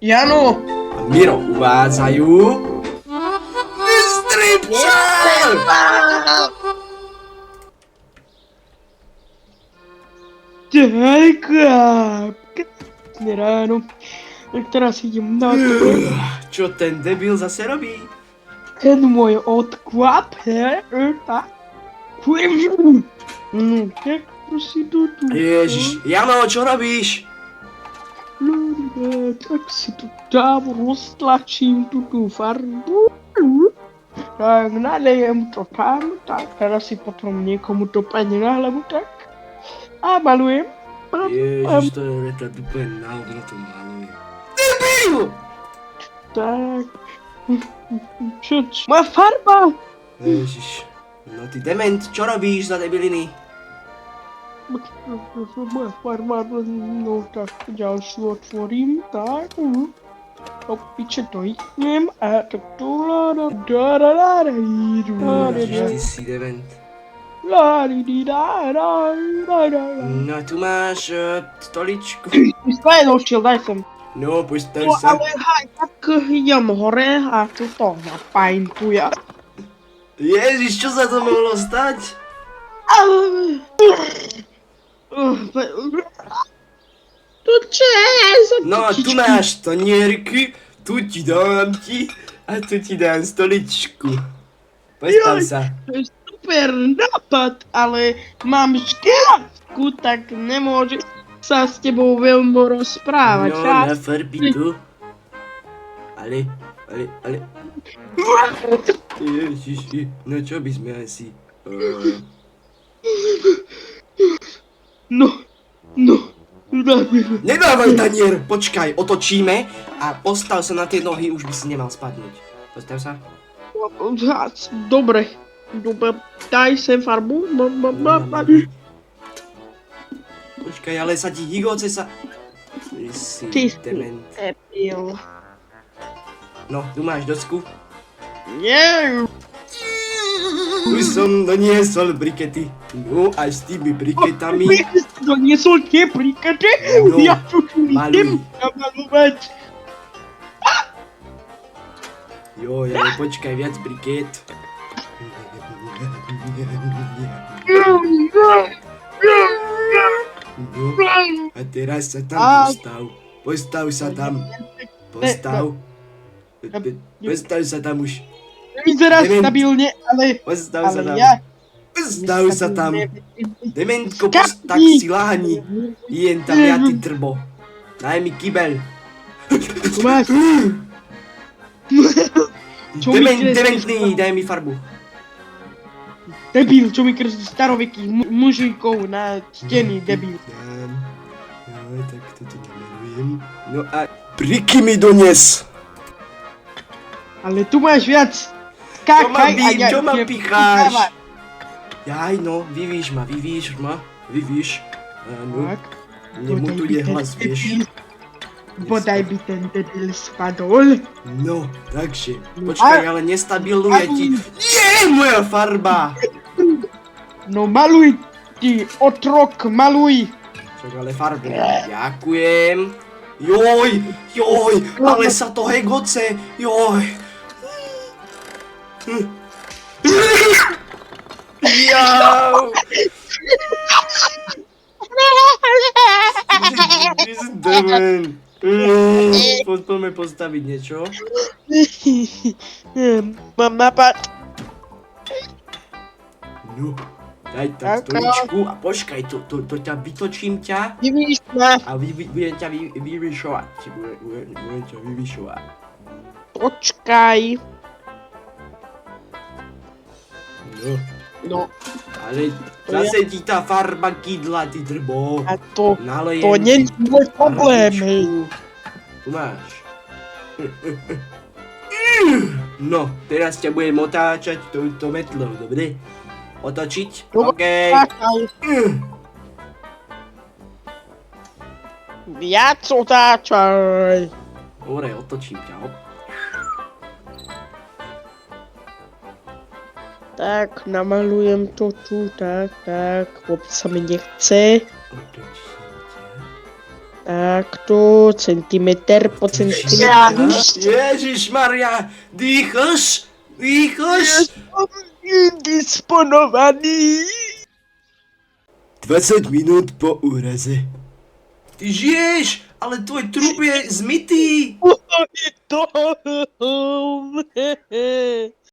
Jano! A Miro uvádzajú... Stripčák! Tak, krásne ráno. Tak teraz idem na to. Čo ten debil zase robí? Ten môj odkvap, tak. No, tak to si to tu. Ježiš, Jano, čo robíš? Tak si tu dám, roztlačím tú farbu. Tak nalejem to tam, tak teraz si potom niekomu to padne na hlavu, tak. A malujem. Ježiš, to je retard úplne na hovno to maluje. Debil! Tak. Čo? Moja farba! Ježiš, no ty dement, čo robíš za debiliny? Moja farba, no tak ďalšiu otvorím, tak. Do piče to idem a tak tu Ježiš, ty si dement. No tu máš stoličku. Staj došiel, daj sem. No, postav No sa. ale haj, tak idem hore a tu to napajntujem. Ježiš, čo sa to mohlo stať? To čo je za No, tu máš tonierky, tu ti dám a tu ti dám stoličku. Postav sa. To je super nápad, ale mám škriatku, tak nemôžem sa s tebou veľmi rozprávať. No, na farby tu. Ale... Ježiši, no čo by sme asi... No, Nedávaj tanier, počkaj, otočíme a postav sa na tie nohy, už by si nemal spadnúť. Postav sa. Dobre, daj sem farbu. Počkaj, ale sa ti higoce sa... Ty si dement. Debil. No, tu máš docku. Nie. Už som doniesol brikety. No, aj s tými briketami. Doniesol tie brikety? No, Ja tu idem namalovať. Joj, ale počkaj, viac briket. No, a teraz sa tam postav. Postav sa tam. Postav. Postav sa tam už. Vyzerá Dement. stabilne, ale Postav sa tam. ja... Postav sa tam. Dementko, tak si láhni. Jen tam ja ty trbo. Daj mi kybel. Máš. Čo mi kreslíš? Dementný, daj mi farbu. Debil, čo mi kreslíš starovekých mužíkov na steny, debil. Dám. No, tak toto namalujem. No a briky mi dones. Ale tu máš viac. Čo ma Skákaj a ja čo ma idem picháš? prichádzať. Jaj, no, vyvíš ma. Áno, Tak. nemutuje hlas, vieš. Bodaj by ten debil spadol. No, takže, počkaj, ale nestabiluje ti. Je, moja farba! No maluj ty, otrok, maluj. Čak, ale farbu. Ďakujem. Joj, ale sa to hegoce, joj. Jau. Ty si demen. Poďme postaviť niečo. Mám nápad. No, daj tam stoličku a počkaj, to ťa vytočím ťa Nevíš ma. a budem ťa vyvyšovať. Budem ťa vyvyšovať. Počkaj. No, Ale zase ti tá farba kydla, ty drbo. a to Nalejem nie je môj problém, farbičku. hej. Tu máš. No, teraz ťa budem otáčať touto metlou, dobre? Otočiť? OK. Počkaj. Viac otáčaj. Dobre, otočím ťa, hop. Tak, namalujem to tu, tak, vôbec sa mi nechce. Otočím ťa. Takto, centimetr po centimetru. Ježišmaria, dýchaš? Dýchaš? Som indisponovaný. 20 minút po úraze. Ty žiješ, ale tvoj trup je zmytý. To